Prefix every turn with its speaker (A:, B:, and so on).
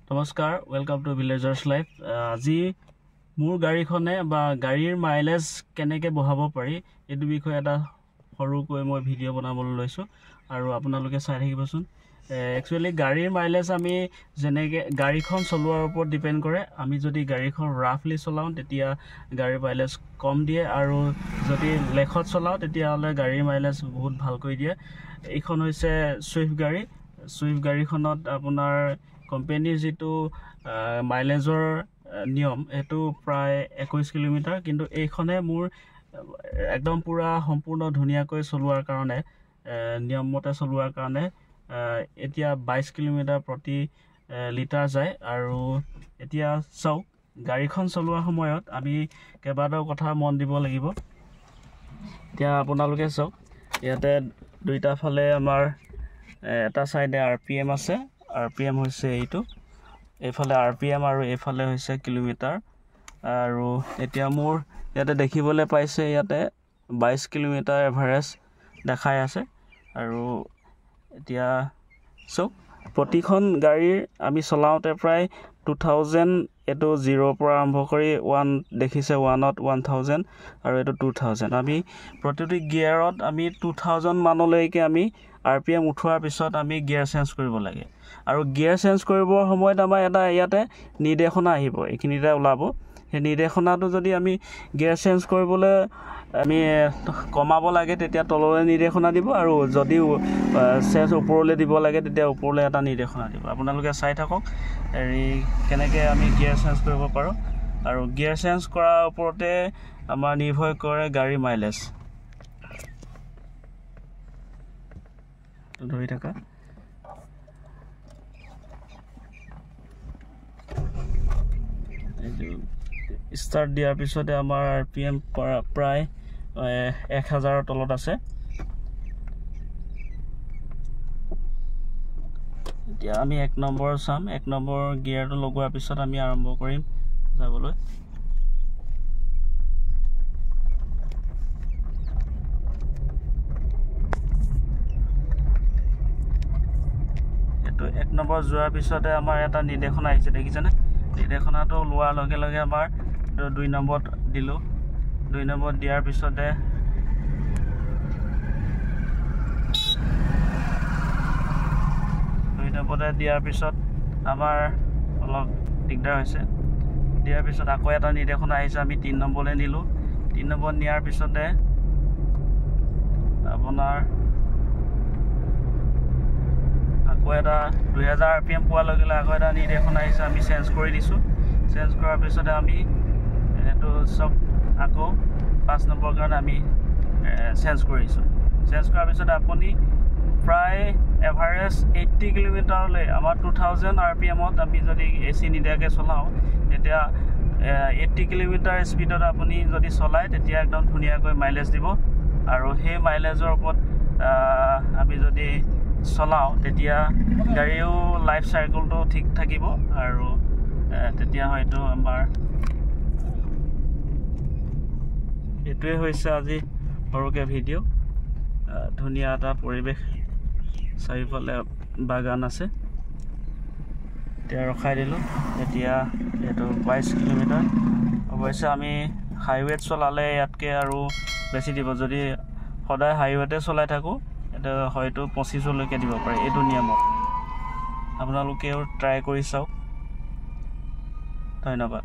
A: নমস্কাৰ, welcome to ভিলেজাৰ্স life. আজি মোৰ গাড়ীখনে বা গাড়ীৰ মাইলেজ কেনেকৈ বঢ়াব পাৰি এইটো বিষয়ে এটা সৰুকৈ মই ভিডিঅ' বনাবলৈ লৈছোঁ আৰু আপোনালোকে চাই থাকিবচোন। একচুৱেলি গাড়ীৰ মাইলেজ আমি যেনেকৈ গাড়ীখন চলোৱাৰ ওপৰত ডিপেণ্ড কৰে। আমি যদি গাড়ীখন ৰাফলি চলাওঁ তেতিয়া গাড়ীৰ মাইলেজ কম দিয়ে, আৰু যদি লেখত চলাওঁ তেতিয়াহ'লে গাড়ীৰ মাইলেজ বহুত ভালকৈ দিয়ে। এইখন হৈছে ছুইফ্ট গাড়ী। ছুইফ্ট গাড়ীখনত আপোনাৰ কোম্পানীৰ যিটো মাইলেজৰ নিয়ম সেইটো প্ৰায় 21 কিলোমিটাৰ, কিন্তু এইখনে মোৰ একদম পূৰা সম্পূৰ্ণ ধুনীয়াকৈ চলোৱাৰ কাৰণে, নিয়মমতে চলোৱাৰ কাৰণে এতিয়া 22 কিলোমিটাৰ প্ৰতি লিটাৰ যায়। আৰু এতিয়া চাওক, গাড়ীখন চলোৱাৰ সময়ত আমি কেইবাটাও কথা মন দিব লাগিব। এতিয়া আপোনালোকে চাওক, ইয়াতে দুইটা ফালে আমাৰ এটা চাইডে RPM আছে। RPM হৈছে এইটো, এইফালে RPM আৰু এইফালে হৈছে কিলোমিটাৰ। আৰু এতিয়া মোৰ ইয়াতে দেখিবলৈ পাইছে, ইয়াতে 22 কিলোমিটাৰ এভাৰেজ দেখাই আছে। আৰু এতিয়া চাওক, প্ৰতিখন গাড়ীৰ আমি চলাওঁতে প্ৰায় 2000, এইটো 0ৰ পৰা আৰম্ভ কৰি 1 দেখিছে, 1ত 1000 আৰু এইটো 2000। আমি প্ৰতিটো গিয়াৰত আমি 2000 মানলৈকে আমি RPM উঠোৱাৰ পিছত আমি গিয়াৰ চেঞ্জ কৰিব লাগে। আৰু গিয়াৰ চেঞ্জ কৰিবৰ সময়ত আমাৰ এটা ইয়াতে নিৰ্দেশনা আহিব, এইখিনিতে ওলাব। সেই নিৰ্দেশনাটো যদি আমি গিয়াৰ চেঞ্জ কৰিবলৈ আমি কমাব লাগে তেতিয়া তললৈ নিৰ্দেশনা দিব, আৰু যদি চেঞ্জ ওপৰলৈ দিব লাগে তেতিয়া ওপৰলৈ এটা নিৰ্দেশনা দিব। আপোনালোকে চাই থাকক কেনেকৈ আমি গিয়াৰ চেঞ্জ কৰিব পাৰোঁ। আৰু গিয়াৰ চেঞ্জ কৰাৰ ওপৰতে আমাৰ নিৰ্ভৰ কৰে গাড়ীৰ মাইলেজ। ধৰি থকা ষ্টাৰ্ট দিয়াৰ পিছতে আমাৰ RPM প্ৰায় 1000ৰ তলত আছে। এতিয়া আমি 1 নম্বৰ চাম। 1 নম্বৰ গিয়াৰটো লগোৱাৰ পিছত আমি আৰম্ভ কৰিম যাবলৈ। এইটো 1 নম্বৰ যোৱাৰ পিছতে আমাৰ এটা নিৰ্দেশনা আহিছে, দেখিছেনে? নিৰ্দেশনাটো লোৱাৰ লগে লগে আমাৰ 2 নম্বৰত দিলোঁ। 2 নম্বৰত দিয়াৰ পিছতে আমাৰ অলপ দিগদাৰ হৈছে। দিয়াৰ পিছত আকৌ এটা নিৰ্দেশনা আহিছে, আমি 3 নম্বৰলৈ নিলোঁ। 3 নম্বৰত নিয়াৰ পিছতে আপোনাৰ আকৌ এটা 2000 RPM পোৱাৰ লগে লগে আকৌ এটা নিৰ্দেশনা আহিছে, আমি চেঞ্জ কৰি দিছোঁ। চেঞ্জ কৰাৰ পিছতে আমি এইটো চব আকৌ 5 নম্বৰৰ কাৰণে আমি চেঞ্জ কৰিছোঁ। চেঞ্জ কৰাৰ পিছতে আপুনি প্ৰায় এভাৰেজ 80 কিলোমিটাৰলৈ আমাৰ 2000 RPMত আমি যদি AC নিদিয়াকৈ চলাওঁ তেতিয়া 80 কিলোমিটাৰ স্পীডত আপুনি যদি চলায় তেতিয়া একদম ধুনীয়াকৈ মাইলেজ দিব। আৰু সেই মাইলেজৰ ওপৰত আমি যদি চলাওঁ তেতিয়া গাড়ীও লাইফ চাইকেলটো ঠিক থাকিব। আৰু তেতিয়া হয়তো আমাৰ এইটোৱে হৈছে আজি সৰুকৈ ভিডিঅ'। ধুনীয়া এটা পৰিৱেশ, চাৰিওফালে বাগান আছে। এতিয়া ৰখাই দিলোঁ। এতিয়া এইটো 22 কিলোমিটাৰ। অৱশ্যে আমি হাইৱেত চলালে ইয়াতকৈ আৰু বেছি দিব। যদি সদায় হাইৱেতে চলাই থাকোঁ এতিয়া হয়তো 25লৈকে দিব পাৰে, এইটো নিয়মত। আপোনালোকেও ট্ৰাই কৰি চাওক। ধন্যবাদ।